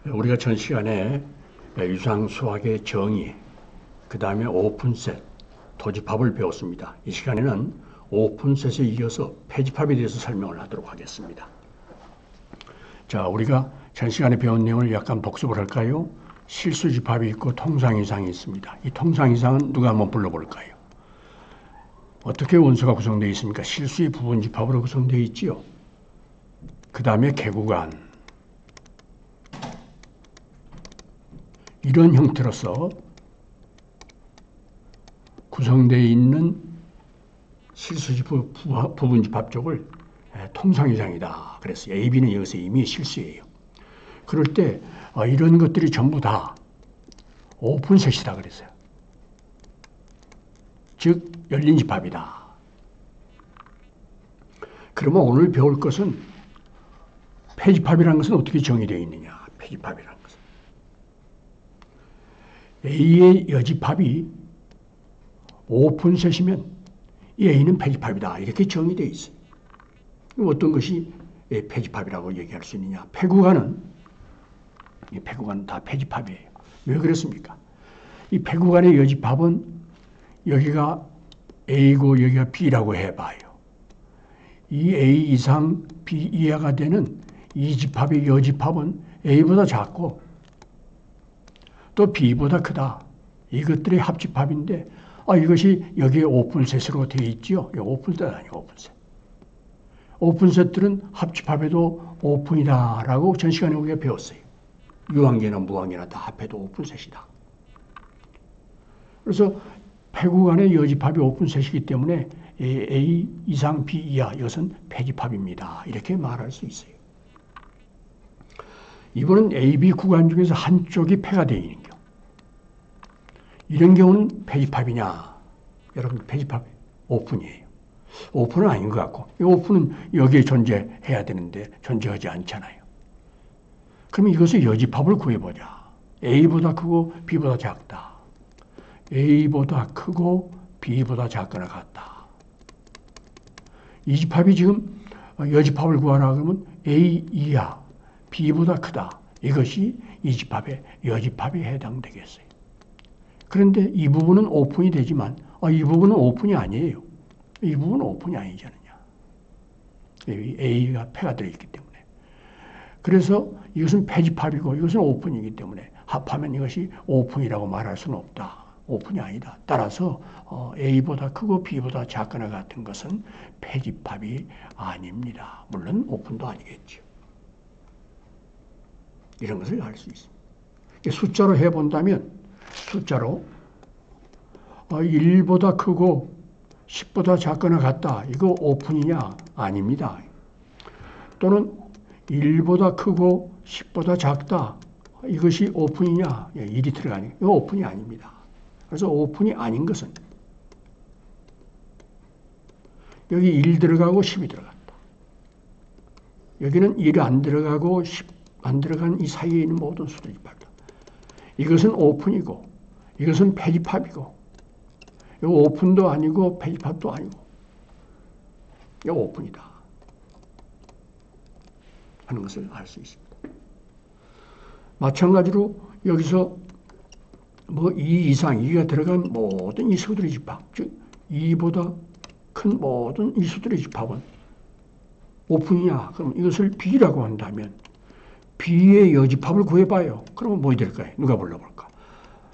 우리가 전 시간에 유상수학의 정의, 그 다음에 오픈셋, 토집합을 배웠습니다. 이 시간에는 오픈셋에 이어서 패집합에 대해서 설명을 하도록 하겠습니다. 자, 우리가 전 시간에 배운 내용을 약간 복습을 할까요? 실수집합이 있고 통상이상이 있습니다. 이 통상이상은 누가 한번 불러볼까요? 어떻게 원소가 구성되어 있습니까? 실수의 부분집합으로 구성되어 있지요. 그 다음에 개구간. 이런 형태로서 구성되어 있는 실수집합 부분집합 쪽을 통상이상이다. 그래서 AB는 여기서 이미 실수예요. 그럴 때 이런 것들이 전부 다 오픈셋이다 그랬어요. 즉 열린 집합이다. 그러면 오늘 배울 것은 패집합이라는 것은 어떻게 정의되어 있느냐. 패집합이라는 것은 A의 여집합이 오픈셋이면 이 A는 패집합이다. 이렇게 정의되어 있어요. 어떤 것이 패집합이라고 얘기할 수 있느냐. 패구간은 다 패집합이에요. 왜 그렇습니까? 이 패구간의 여집합은 여기가 A고 여기가 B라고 해봐요. 이 A 이상 B 이하가 되는 이 집합의 여집합은 A보다 작고 또 B보다 크다. 이것들의 합집합인데 이것이 여기에 오픈셋으로 되어 있지요. 오픈셋 아니에요. 오픈셋. 오픈셋들은 합집합에도 오픈이다라고 전 시간에 우리가 배웠어요. 유한계나 무한계나 다 합해도 오픈셋이다. 그래서 패구간의 여집합이 오픈셋이기 때문에 A 이상 B 이하 이것은 패집합입니다. 이렇게 말할 수 있어요. 이번은 AB 구간 중에서 한쪽이 패가 되어 있는 경우. 이런 경우는 패집합이냐? 여러분 패집합 오픈이에요. 오픈은 아닌 것 같고 이 오픈은 여기에 존재해야 되는데 존재하지 않잖아요. 그럼 이것의 여집합을 구해보자. A보다 크고 B보다 작다. A보다 크고 B보다 작거나 같다. 이 집합이 지금 여집합을 구하라 그러면 A 이하 B보다 크다. 이것이 이 집합의 여집합에 해당되겠어요. 그런데 이 부분은 오픈이 되지만 이 부분은 오픈이 아니에요. 이 부분은 오픈이 아니지 않느냐. A가 패가 들어있기 때문에. 그래서 이것은 패집합이고 이것은 오픈이기 때문에 합하면 이것이 오픈이라고 말할 수는 없다. 오픈이 아니다. 따라서 A보다 크고 B보다 작거나 같은 것은 패집합이 아닙니다. 물론 오픈도 아니겠죠. 이런 것을 알 수 있습니다. 숫자로 해본다면 숫자로 1보다 크고 10보다 작거나 같다. 이거 오픈이냐? 아닙니다. 또는 1보다 크고 10보다 작다. 이것이 오픈이냐? 1이 들어가니 이거 오픈이 아닙니다. 그래서 오픈이 아닌 것은 여기 1 들어가고 10이 들어갔다. 여기는 1이 안 들어가고 10 안 들어간 이 사이에 있는 모든 수들이 발다. 이것은 오픈이고 이것은 패집합이고 이거 오픈도 아니고 패집합도 아니고 이거 오픈이다 하는 것을 알 수 있습니다. 마찬가지로 여기서 2 이상 2가 들어간 모든 이 수들의 집합, 즉 2보다 큰 모든 이 수들의 집합은 오픈이냐? 그럼 이것을 B라고 한다면 B의 여집합을 구해봐요. 그러면 뭐 될까요? 누가 불러볼까?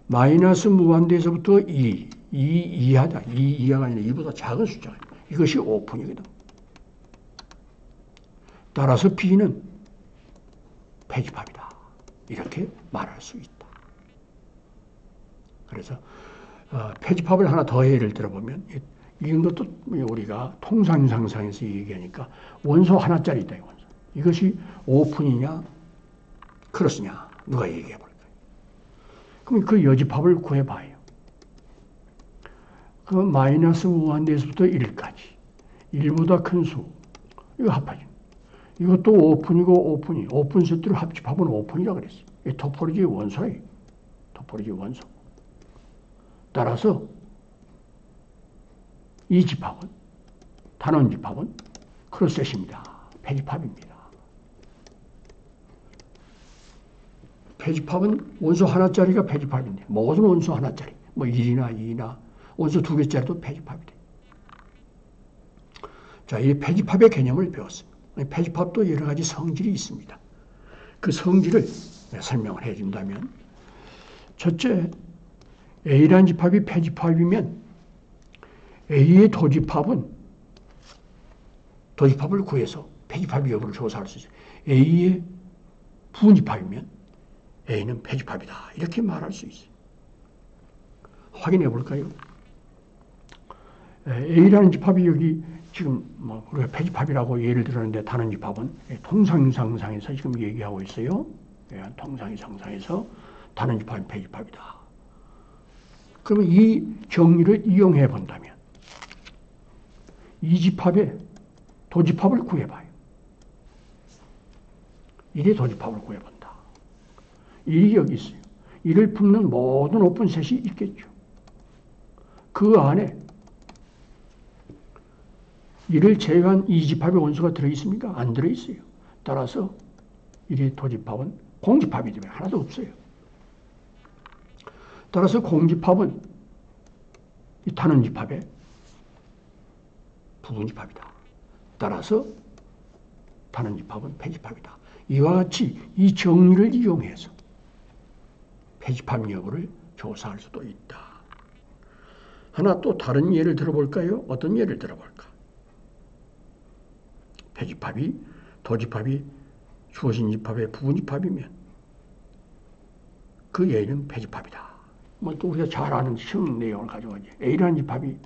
마이너스 무한대에서부터 2 이하다. 2 이하가 아니라 2보다 작은 숫자. 이것이 오픈이거든. 따라서 B는 패집합이다. 이렇게 말할 수 있다. 그래서 패집합을 하나 더 예를 들어보면 이런 것도 우리가 통상상상에서 얘기하니까 원소 하나짜리 있다. 원소. 이것이 오픈이냐? 크로스냐? 누가 얘기해 볼까요? 그럼 그 여집합을 구해봐요. 그 마이너스 무한대에서부터 1까지. 1보다 큰 수. 이거 합하죠. 이것도 오픈이고 오픈이. 오픈 세트로 합집합은 오픈이라고 그랬어요. 이 토포로지의 원소예요. 토포로지의 원소. 따라서 이 집합은, 단원 집합은 크로스셋입니다. 패집합입니다. 폐집합은 원소 하나짜리가 폐집합인데 모든 원소 하나짜리 뭐 1이나 2나 원소 2개짜리도 폐집합이 돼요. 자, 이 폐집합의 개념을 배웠습니다. 폐집합도 여러 가지 성질이 있습니다. 그 성질을 설명을 해준다면 첫째, A라는 집합이 폐집합이면 A의 도집합을 구해서 폐집합 여부를 조사할 수 있어요. A의 부집합이면 A는 폐집합이다. 이렇게 말할 수 있어요. 확인해 볼까요? A라는 집합이 여기 지금 뭐 우리가 폐집합이라고 예를 들었는데 다른 집합은 통상상상에서 지금 얘기하고 있어요. 통상상상에서 다른 집합은 폐집합이다. 그러면 이 정리를 이용해 본다면 이 집합의 도집합을 구해봐요. 1의 도집합을 구해본다. 1이 여기 있어요. 1을 품는 모든 오픈셋이 있겠죠. 그 안에 1을 제외한 이 집합의 원소가 들어있습니까? 안 들어있어요. 따라서 1의 도집합은 공집합이 되면 하나도 없어요. 따라서 공집합은 이 단원집합의 부분집합이다. 따라서 단원집합은 폐집합이다. 이와 같이 이 정리를 이용해서 폐집합 여부를 조사할 수도 있다. 하나 또 다른 예를 들어볼까요? 어떤 예를 들어볼까? 폐집합이 도집합이 주어진 집합의 부분집합이면 그 예는 폐집합이다. 뭐 또 우리가 잘 아는 쉬운 내용을 가져가지. A라는 집합이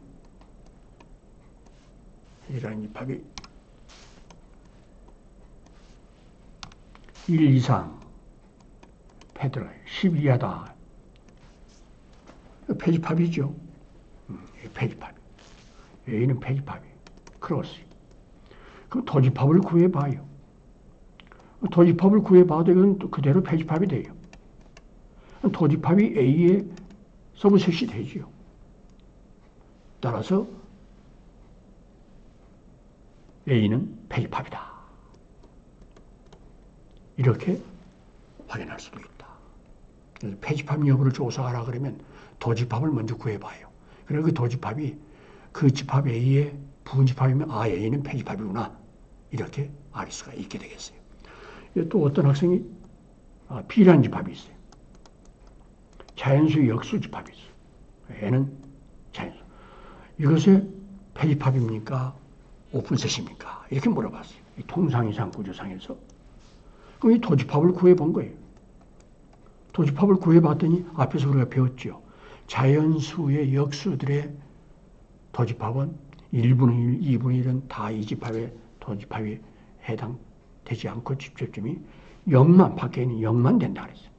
1 이상 패드가 10 이하다. 폐집합이죠. 폐집합. A는 폐집합이. 크로스. 그럼 도집합을 구해봐요. 도집합을 구해봐도 이건 또 그대로 폐집합이 돼요. 도집합이 A의 서브셋이 되지요. 따라서 A는 폐집합이다. 이렇게 확인할 수도 있다. 그래서 폐집합 여부를 조사하라 그러면 도집합을 먼저 구해봐요. 그리고 그 도집합이 그 집합 A의 부분집합이면 아, A는 폐집합이구나. 이렇게 알 수가 있게 되겠어요. 또 어떤 학생이 B라는 집합이 있어요. 자연수 역수 집합이 있어요. N은 자연수. 이것의 폐집합입니까? 오픈셋입니까? 이렇게 물어봤어요. 이 통상이상 구조상에서. 그럼 이 도집합을 구해본 거예요. 도집합을 구해봤더니 앞에서 우리가 배웠죠. 자연수의 역수들의 도집합은 1분의 1, 2분의 1은 다 이 집합의 도집합이 해당되지 않고 집접점이 0만, 밖에 있는 0만 된다 그랬어요.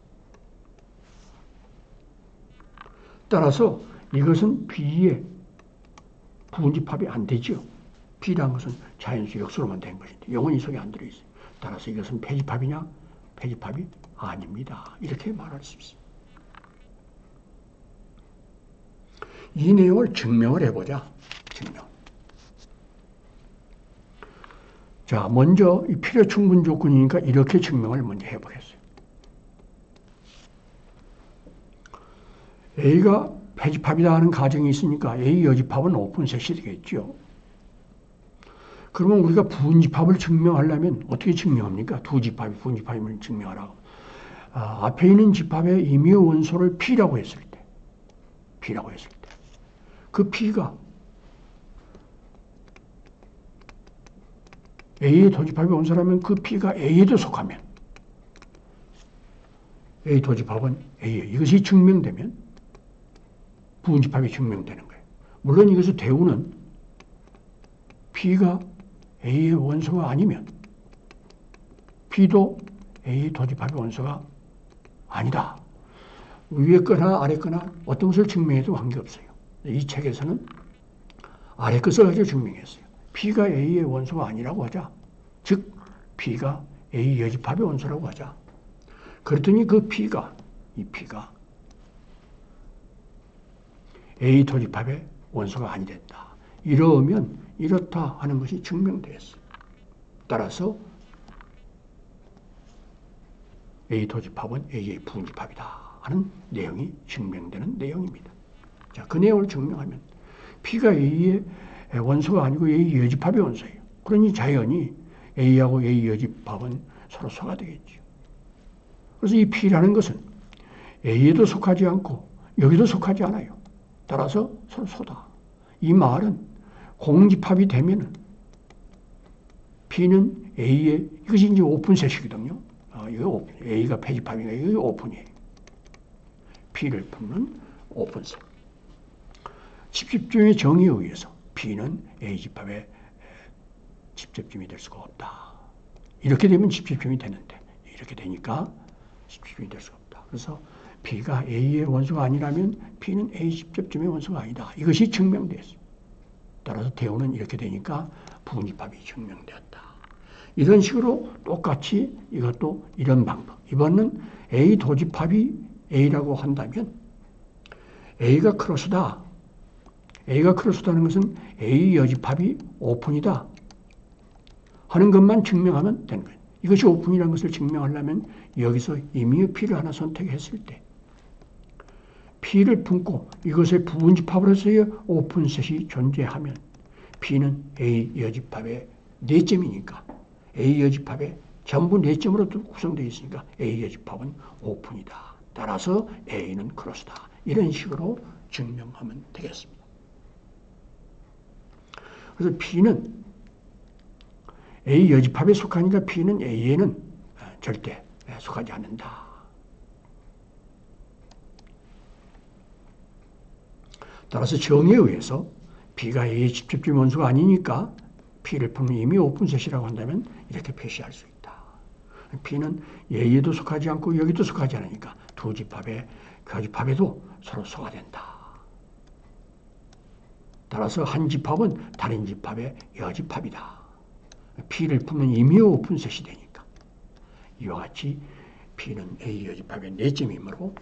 따라서 이것은 B의 부분집합이 안 되죠. B라는 것은 자연수 역수로만 된 것인데 0은 이 속에 안 들어있어요. 따라서 이것은 폐집합이냐? 폐집합이 아닙니다. 이렇게 말할 수 있습니다. 이 내용을 증명을 해보자. 증명. 자, 먼저 이 필요 충분 조건이니까 이렇게 증명을 먼저 해보겠어요. A가 폐집합이다 하는 가정이 있으니까 A 여집합은 오픈셋이 되겠죠. 그러면 우리가 부분집합을 증명하려면 어떻게 증명합니까? 두 집합이 부분집합임을 증명하라고. 앞에 있는 집합의 임의 원소를 P라고 했을 때, 그 P가 A의 도집합의 원소라면 그 P가 A에도 속하면 A 도집합은 A에 이것이 증명되면 부분집합이 증명되는 거예요. 물론 이것을 대우는 P가 A의 원소가 아니면 P도 A의 도집합의 원소가 아니다. 위에 거나 아래 거나 어떤 것을 증명해도 관계없어요. 이 책에서는 아래 것을 가지고 증명했어요. P가 A의 원소가 아니라고 하자. 즉 P가 A 여집합의 원소라고 하자. 그랬더니 그 P가 A 도집합의 원소가 아니랬다. 이러면 이렇다 하는 것이 증명되었어요. 따라서 A 도집합은 A의 부분집합이다 하는 내용이 증명되는 내용입니다. 자, 그 내용을 증명하면 P가 A의 원소가 아니고 A 여집합의 원소예요. 그러니 자연히 A하고 A 여집합은 서로 소가 되겠죠. 그래서 이 P라는 것은 A에도 속하지 않고 여기도 속하지 않아요. 따라서 서로 소다. 이 말은 공집합이 되면은 P는 A의, 이것이 이제 오픈셋이거든요. 이거 A가 폐집합이니까 이거 오픈이에요. P를 품는 오픈셋. 집집중의 정의에 의해서 P는 A집합의 집집중이 될 수가 없다. 이렇게 되면 집집중이 되는데 이렇게 되니까 집집중이 될 수가 없다. 그래서 P가 A의 원소가 아니라면 P는 A 집집중의 원소가 아니다. 이것이 증명되었습니다. 따라서 대우는 이렇게 되니까 부분집합이 증명되었다. 이런 식으로 똑같이 이것도 이런 방법. 이번은 A 도집합이 A라고 한다면 A가 크로스다. A가 크로스다는 것은 A 여집합이 오픈이다 하는 것만 증명하면 되는 거예요. 이것이 오픈이라는 것을 증명하려면 여기서 임의의 P를 하나 선택했을 때 P를 품고 이것의 부분집합으로서의 오픈셋이 존재하면 P는 A 여집합의 4점이니까 A 여집합의 전부 4점으로 구성되어 있으니까 A 여집합은 오픈이다. 따라서 A는 크로스다. 이런 식으로 증명하면 되겠습니다. 그래서 P는 A 여집합에 속하니까 P는 A에는 절대 속하지 않는다. 따라서 정의에 의해서 B가 A의 집집중 원소가 아니니까 P를 품는 이미 오픈셋이라고 한다면 이렇게 표시할 수 있다. P는 A에도 속하지 않고 여기도 속하지 않으니까 두 집합의 교집합에도 서로 소가 된다. 따라서 한 집합은 다른 집합의 여집합이다. P를 품는 임의 오픈셋이 되니까 이와 같이 P는 A 여집합의 4점이므로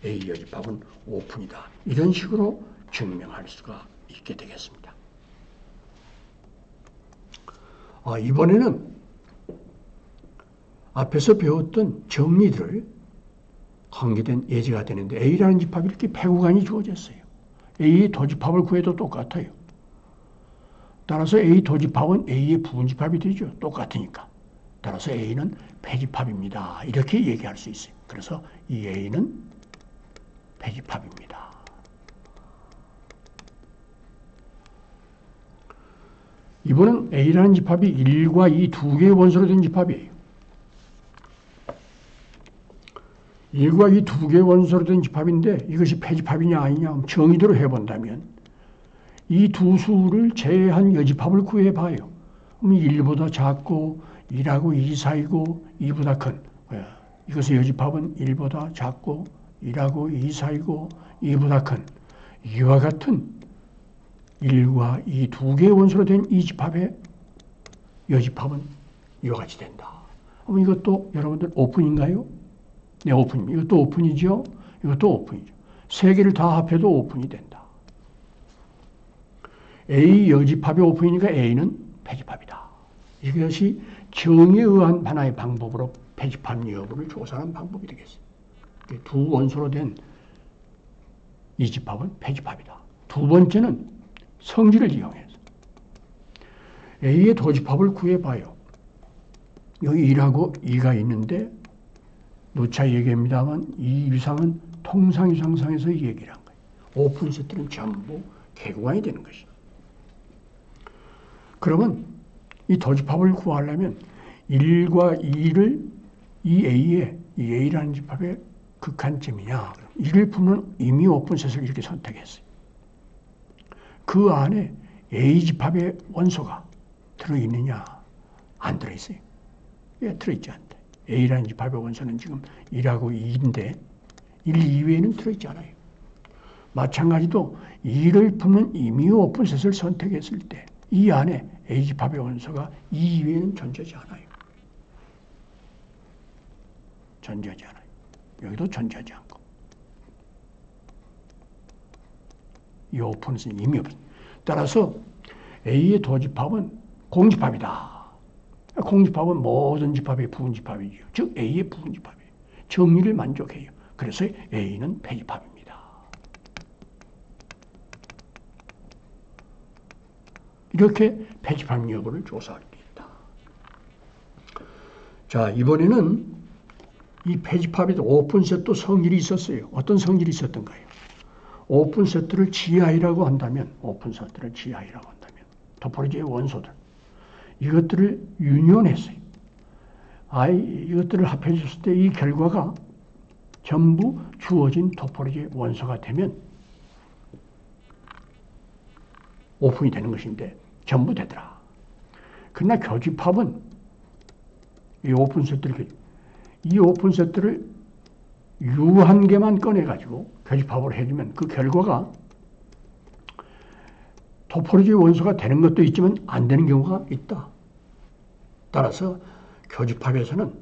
A 여집합은 오픈이다. 이런 식으로 증명할 수가 있게 되겠습니다. 이번에는 앞에서 배웠던 정리들을 관계된 예제가 되는데 A라는 집합이 이렇게 패구간이 주어졌어요. A의 도집합을 구해도 똑같아요. 따라서 A 도집합은 A의 부분집합이 되죠. 똑같으니까. 따라서 A는 패집합입니다. 이렇게 얘기할 수 있어요. 그래서 이 A는 패집합입니다. 이번은 A라는 집합이 1과 2 두 개의 원소로 된 집합이에요. 1과 2 두 개의 원소로 된 집합인데 이것이 패집합이냐 아니냐 정의대로 해본다면 이 두 수를 제외한 여집합을 구해봐요. 그럼 1보다 작고 1하고 2 사이고 2보다 큰 이것의 여집합은 1보다 작고 1하고 2 사이고 2보다 큰 이와 같은 1과 2 두 개의 원소로 된 이 집합의 여집합은 이와 같이 된다. 그럼 이것도 여러분들 오픈인가요? 네, 오픈입니다. 이것도 오픈이죠? 이것도 오픈이죠. 세 개를 다 합해도 오픈이 된다. A 여집합의 오픈이니까 A는 패집합이다. 이것이 정의에 의한 하나의 방법으로 패집합 여부를 조사하는 방법이 되겠어요. 두 원소로 된 이 집합은 패집합이다. 두 번째는 성질을 이용해서 A의 도집합을 구해봐요. 여기 1하고 2가 있는데 누차 얘기합니다만 이 유상은 통상유상상에서 얘기를 한 거예요. 오픈 세트는 전부 개구간이 되는 것이죠. 그러면 이 도집합을 구하려면 1과 2를 이 A의 이 A라는 집합의 극한점이냐 이를 품는 임의 오픈셋을 이렇게 선택했어요. 그 안에 A 집합의 원소가 들어있느냐 안 들어있어요. 예, 들어있지 않다. A라는 집합의 원소는 지금 1하고 2인데 1 이외에는 들어있지 않아요. 마찬가지로 2를 품는 임의 오픈셋을 선택했을 때 이 안에 A 집합의 원소가 2 이외에는 존재하지 않아요. 존재하지 않아요. 여기도 존재하지 않고 이 오픈셋은 이미 없어요. 따라서 A의 도집합은 공집합이다. 공집합은 모든 집합의 부분집합이죠. 즉 A의 부분집합이에요. 정리를 만족해요. 그래서 A는 폐집합입니다. 이렇게 폐집합 여부를 조사할 수 있다. 자, 이번에는 이 폐집합에도 오픈 세트 성질이 있었어요. 어떤 성질이 있었던가요? 오픈 세트를 GI라고 한다면, 토포로지의 원소들, 이것들을 유니온했어요. 이것들을 합해줬을 때 이 결과가 전부 주어진 토포로지의 원소가 되면 오픈이 되는 것인데 전부 되더라. 그러나 교집합은 이 오픈 세트를 유한 개만 꺼내가지고 교집합을 해주면 그 결과가 토포로지 원소가 되는 것도 있지만 안 되는 경우가 있다. 따라서 교집합에서는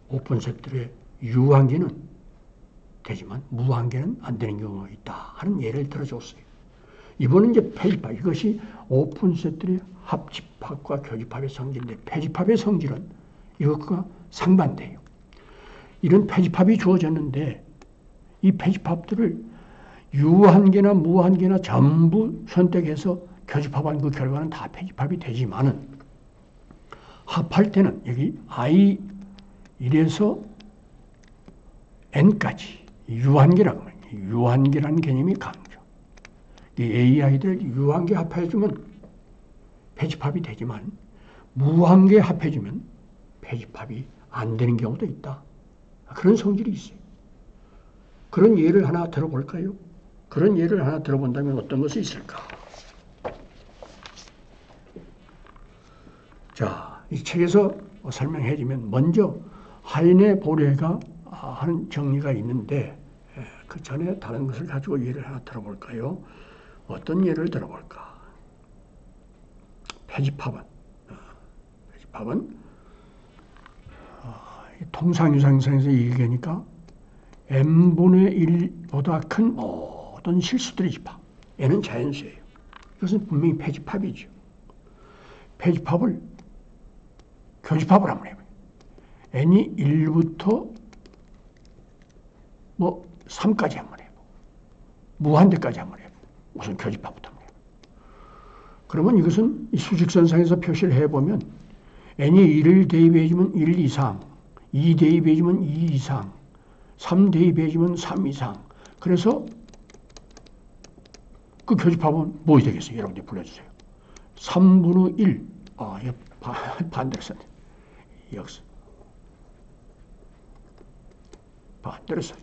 오픈 세트의 유한 개는 되지만 무한 개는 안 되는 경우가 있다 하는 예를 들어줬어요. 이번은 이제 폐집합, 이것이 오픈 세트의 합집합과 교집합의 성질인데 폐집합의 성질은 이것과 상반돼요. 이런 폐집합이 주어졌는데 이 폐집합들을 유한 개나 무한 개나 전부 선택해서 교집합한 그 결과는 다 폐집합이 되지만은 합할 때는 여기 I 1에서 N까지 유한계라고 합니다. 유한계라는 개념이 강조. 이 AI들 유한계 합해주면 폐집합이 되지만 무한계 합해주면 폐집합이 안 되는 경우도 있다. 그런 성질이 있어요. 그런 예를 하나 들어볼까요? 그런 예를 하나 들어본다면 어떤 것이 있을까? 자, 이 책에서 설명해주면 먼저 하인의 보례가 하는 정리가 있는데 그 전에 다른 것을 가지고 예를 하나 들어볼까요? 어떤 예를 들어볼까? 폐집합은 통상유상에서 얘기하니까 n분의 1보다 큰 모든 실수들의 집합. n은 자연수예요. 이것은 분명히 폐집합이죠. 폐집합을 교집합을 한번 해봐요. n이 1부터 3까지 한번 해보고 무한대까지 한번 해보고 우선 교집합부터 한번 해보고 그러면 이것은 이 수직선상에서 표시를 해보면 n이 1을 대입해주면 1 이상, 2 대입해주면 2 이상, 3 대입해주면 3 이상. 그래서 그 교집합은 뭐가 되겠어요? 여러분들 불러주세요. 3분의 1. 이거 반대로 썼네. 역시. 반대로 썼네.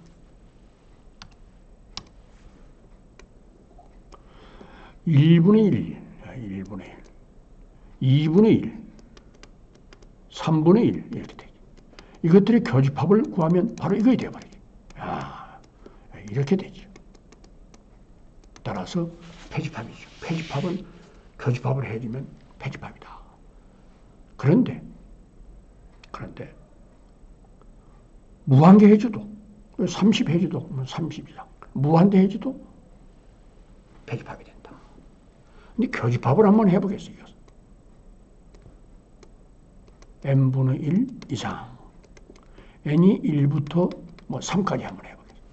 1분의 1, 1분의 1, 2분의 1, 3분의 1 이렇게 되죠. 이것들의 교집합을 구하면 바로 이거이 되어버려요. 이렇게 되죠. 따라서 폐집합이죠. 폐집합은 교집합을 해주면 폐집합이다. 그런데 무한대 해줘도 30 해줘도 30이다. 무한대 해줘도 폐집합이 된다. 근데 교집합을 한번 해보겠어요. n분의 1 이상 n이 1부터 3까지 한번 해보겠습니다.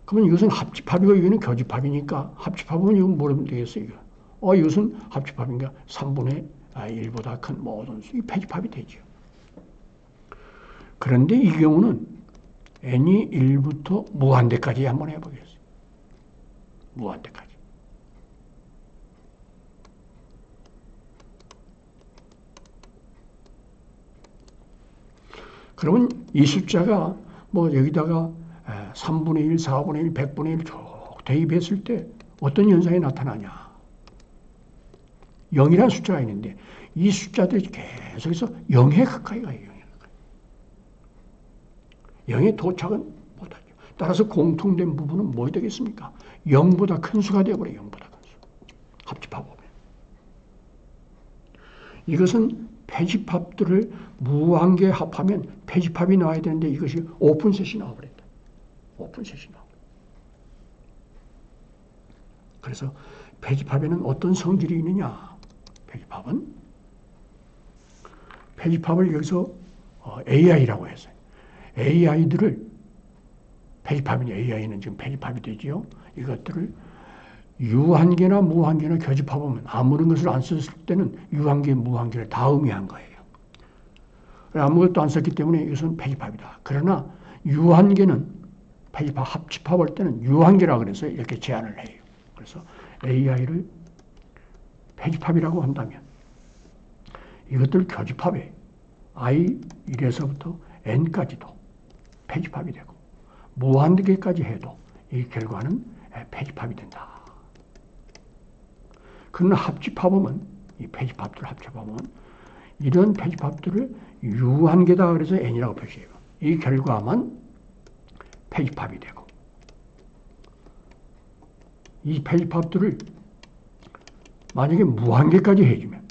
그러면 이것은 합집합이고 이거는 교집합이니까 합집합은 이건 뭐라면 되겠어요? 이것은 합집합인가 3분의 1보다 큰 모든 수, 이 폐집합이 되죠. 그런데 이 경우는 n이 1부터 무한대까지 한번 해보겠습니다. 무한대까지. 그러면 이 숫자가 여기다가 3분의 1, 4분의 1, 100분의 1 쭉 대입했을 때 어떤 현상이 나타나냐. 0이라는 숫자가 있는데 이 숫자들이 계속해서 0에 가까이 가요. 0에 도착은 못하죠. 따라서 공통된 부분은 뭐 되겠습니까? 0보다 큰 수가 되어버려요. 0보다 큰 수. 합집합 보면. 이것은 폐집합들을 무한개 합하면 폐집합이 나와야 되는데 이것이 오픈셋이 나와버렸다. 오픈셋이 나와버렸다. 그래서 폐집합에는 어떤 성질이 있느냐? 폐집합을 여기서 AI라고 했어요. AI들을 폐집합이냐, AI는 지금 폐집합이 되지요. 이것들을 유한계나 무한계나 교집합하면 아무런 것을 안 썼을 때는 유한계, 무한계를 다 의미한 거예요. 아무것도 안 썼기 때문에 이것은 폐집합이다. 그러나 유한계는 폐집합, 합집합할 때는 유한계라 그래서 이렇게 제한을 해요. 그래서 AI를 폐집합이라고 한다면 이것들 교집합에 I 1에서부터 N까지도 폐집합이 되고 무한계까지 해도 이 결과는 폐집합이 된다. 그러나 합집합하면 이 폐집합들을 합집합하면 이런 폐집합들을 유한계다 그래서 N이라고 표시해요. 이 결과만 폐집합이 되고 이 폐집합들을 만약에 무한계까지 해주면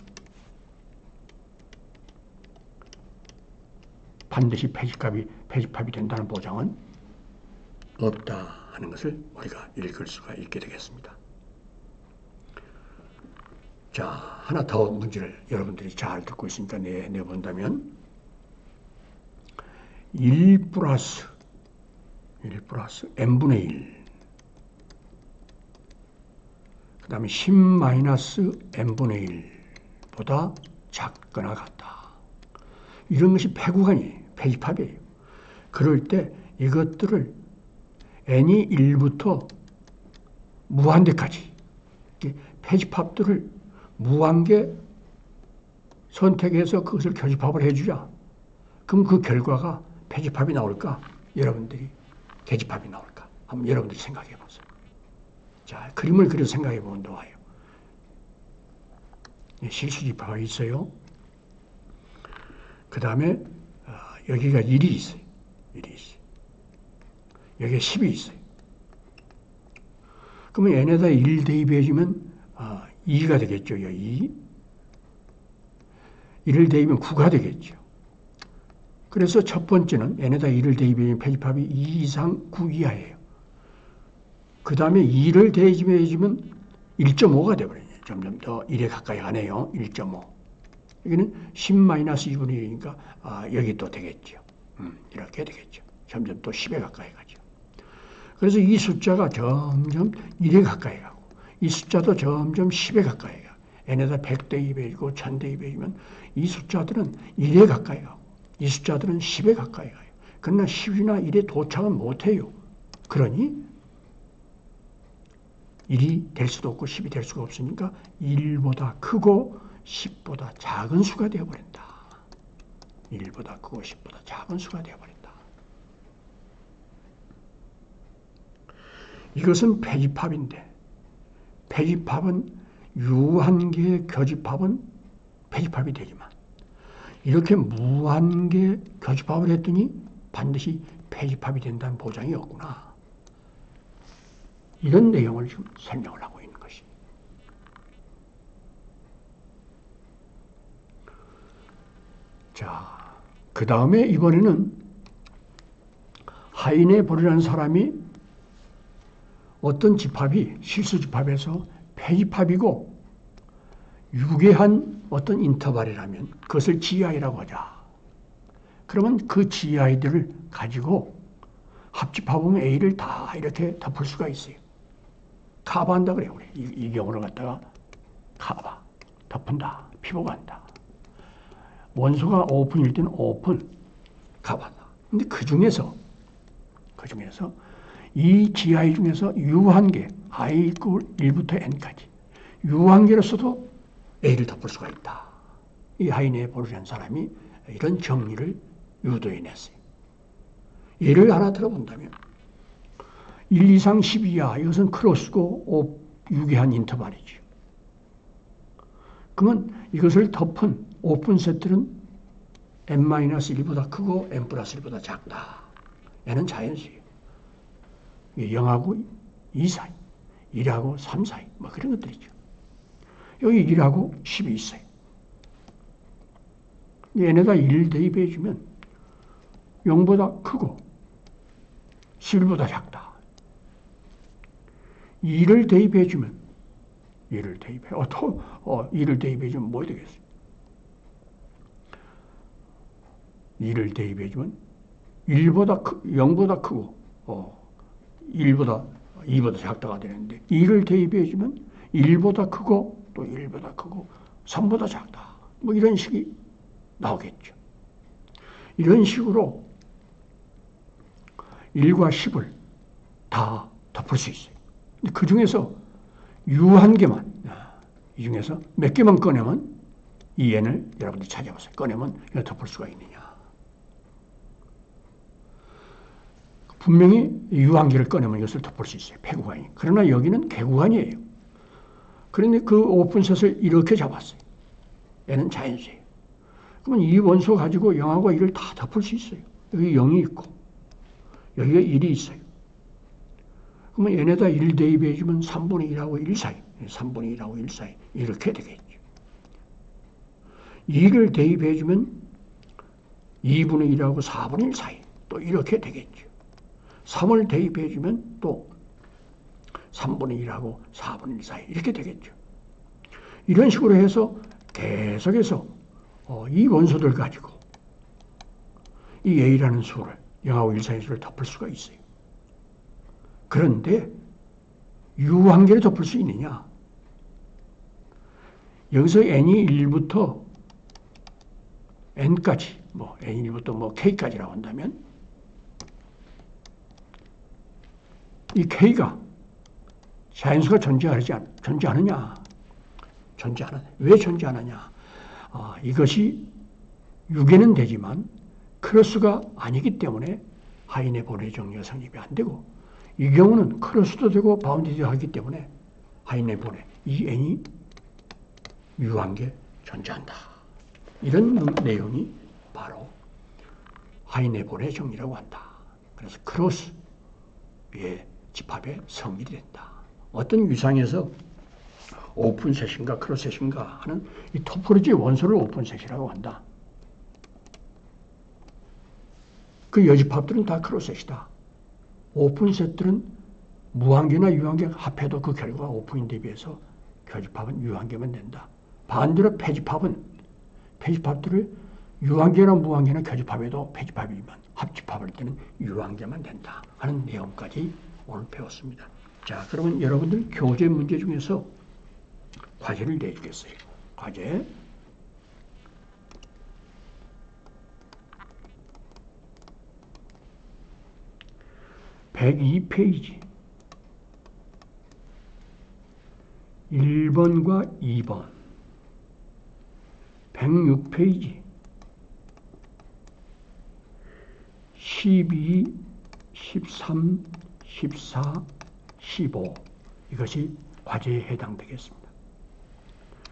반드시 폐집합이 된다는 보장은 없다 하는 것을 우리가 읽을 수가 있게 되겠습니다. 자, 하나 더 문제를 여러분들이 잘 듣고 있으니까 내본다면 1 플러스 n분의 1 그 다음에 10 마이너스 n분의 1보다 작거나 같다. 이런 것이 폐구간이에요. 폐집합이에요. 그럴 때 이것들을 n이 1부터 무한대까지 폐집합들을 무한계 선택해서 그것을 교집합을 해주자. 그럼 그 결과가 폐집합이 나올까? 여러분들이 계집합이 나올까? 한번 여러분들이 생각해 보세요. 자, 그림을 그려서 생각해 보면 좋아요. 실수집합이 있어요. 그 다음에 여기가 1이 있어요. 1이 있어요. 여기에 10이 있어요. 그러면 n에다 1 대입해주면 2가 되겠죠. 2. 1을 대입하면 9가 되겠죠. 그래서 첫 번째는 n에다 1을 대입해주면 폐집합이 2 이상 9 이하예요. 그 다음에 2를 대입해주면 1.5가 되어버려요. 점점 더 1에 가까이 가네요. 1.5. 여기는 10-2분의 1이니까 여기 또 되겠죠. 이렇게 되겠죠. 점점 또 10에 가까이 가죠. 그래서 이 숫자가 점점 1에 가까이 가고 이 숫자도 점점 10에 가까이 가고 n에다 100 대입해주고 1000 대입해주면 이 숫자들은 1에 가까이 가고 이 숫자들은 10에 가까이 가요. 그러나 10이나 1에 도착은 못해요. 그러니 1이 될 수도 없고 10이 될 수가 없으니까 1보다 크고 10보다 작은 수가 되어버린다. 1보다 크고 10보다 작은 수가 되어버린다. 이것은 폐집합인데 폐집합은 유한계 교집합은 폐집합이 되지만 이렇게 무한계 교집합을 했더니 반드시 폐집합이 된다는 보장이 없구나. 이런 내용을 지금 설명을 하고 있는 것이. 자, 그 다음에 이번에는 하인의 볼이라는 사람이 어떤 집합이 실수집합에서 폐집합이고 유계한 어떤 인터벌이라면 그것을 GI라고 하자. 그러면 그 GI들을 가지고 합집합하면 A를 다 이렇게 덮을 수가 있어요. 커버한다 그래요. 우리 이 경우를 갖다가 커버, 덮은다, 피복한다. 원소가 오픈일 때는 오픈, 커버한다. 근데 그 중에서 이 GI 중에서 유한계, I 있고 1부터 N까지 유한계로서도 A를 덮을 수가 있다. 이 하이네 보르라는 사람이 이런 정리를 유도해냈어요. 예를 하나 들어본다면 1 이상 10 이하 이것은 크로스고 유계한 인터벌이죠. 그러면 이것을 덮은 오픈 세트는 n-1보다 크고 n+1보다 작다. 얘는 자연수예요. 0하고 2 사이, 1하고 3 사이 뭐 그런 것들이죠. 여기 1하고 10이 있어요. 얘네가 1 대입해주면 0보다 크고 11보다 작다. 2를 대입해주면 2를 대입해주면 뭐 되겠어요? 2를 대입해주면 0보다 크고 1보다 2보다 작다가 되는데 2를 대입해주면 1보다 크고 또 1보다 크고 3보다 작다. 뭐 이런 식이 나오겠죠. 이런 식으로 1과 10을 다 덮을 수 있어요. 그 중에서 유한 개만, 이 중에서 몇 개만 꺼내면 이 n을 여러분들이 찾아보세요. 꺼내면 이걸 덮을 수가 있느냐. 분명히 유한계를 꺼내면 이것을 덮을 수 있어요. 폐구간이. 그러나 여기는 개구간이에요. 그런데 그 오픈셋을 이렇게 잡았어요. 얘는 자연수예요. 그러면 이 원소 가지고 0하고 1을 다 덮을 수 있어요. 여기 0이 있고 여기가 1이 있어요. 그러면 얘네다 1 대입해주면 3분의 1하고 1 사이, 3분의 1하고 1 사이 이렇게 되겠죠. 2를 대입해주면 2분의 1하고 4분의 1 사이 또 이렇게 되겠죠. 3을 대입해주면 또 3분의 1하고 4분의 1 사이 이렇게 되겠죠. 이런 식으로 해서 계속해서 이 원소들 가지고 이 A라는 수를 0하고 1 사이의 수를 덮을 수가 있어요. 그런데 유한계를 덮을 수 있느냐? 여기서 n이 1부터 n까지, n1부터 k까지라고 한다면 이 k가 자연수가 존재하느냐? 왜 존재하느냐? 이것이 유계는 되지만 크로스가 아니기 때문에 하인의 본의 정리가 성립이 안 되고 이 경우는 크로스도 되고 바운디도 하기 때문에 하인의 본의 이 n이 유한계 존재한다. 이런 내용이 바로 하인의 본의 정리라고 한다. 그래서 크로스의 집합의 성질이 된다. 어떤 위상에서 오픈셋인가 크로스셋인가 하는 이 토포로지 원소를 오픈셋이라고 한다. 그 여집합들은 다 크로스셋이다. 오픈셋들은 무한계나 유한계 합해도 그 결과가 오픈인 대비해서 교집합은 유한계만 된다. 반대로 폐집합들을 유한계나 무한계나 교집합에도 폐집합이지만 합집합할 때는 유한계만 된다 하는 내용까지 오늘 배웠습니다. 자, 그러면 여러분들 교재 문제 중에서 과제를 내주겠어요. 과제. (102페이지) 1번과 2번 106페이지 12, 13, 14, 15 이것이 과제에 해당되겠습니다.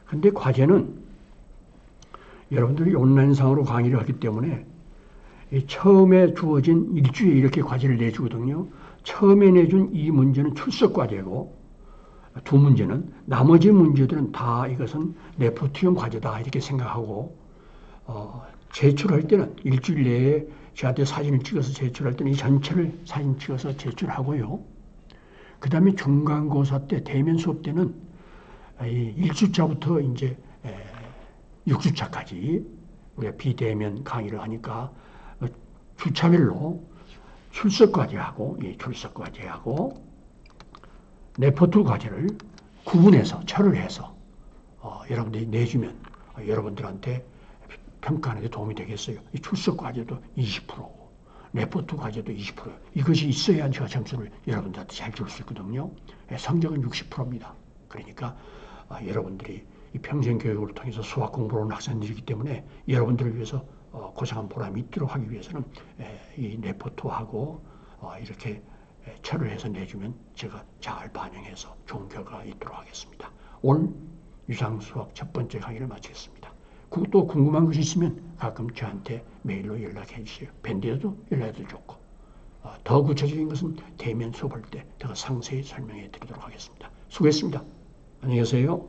그런데 과제는 여러분들이 온라인상으로 강의를 하기 때문에 처음에 주어진 일주일에 이렇게 과제를 내주거든요. 처음에 내준 이 문제는 출석 과제고 두 문제는 나머지 문제들은 다 이것은 레포트용 과제다 이렇게 생각하고 제출할 때는 일주일 내에 저한테 사진을 찍어서 제출할 때는 이 전체를 사진 찍어서 제출하고요. 그 다음에 중간고사 때 대면 수업 때는 1주차부터 이제 6주차까지 우리가 비대면 강의를 하니까 주차별로 출석 과제하고 레포트 과제를 구분해서 처리를 해서 여러분들이 내주면 여러분들한테 평가하는 데 도움이 되겠어요. 이 출석 과제도 20%고 레포트 과제도 20% 이것이 있어야 제가 점수를 여러분들한테 잘 줄 수 있거든요. 성적은 60%입니다. 그러니까 여러분들이 이 평생 교육을 통해서 수학 공부를 하는 학생들이기 때문에 여러분들을 위해서 고생한 보람이 있도록 하기 위해서는 이 레포트하고 이렇게 처리를 해서 내주면 제가 잘 반영해서 좋은 결과가 있도록 하겠습니다. 올 유상수학 첫 번째 강의를 마치겠습니다. 또 궁금한 것이 있으면 가끔 저한테 메일로 연락해 주세요. 밴드에도 연락해도 좋고 더 구체적인 것은 대면 수업할 때 더 상세히 설명해 드리도록 하겠습니다. 수고했습니다. 안녕히 계세요.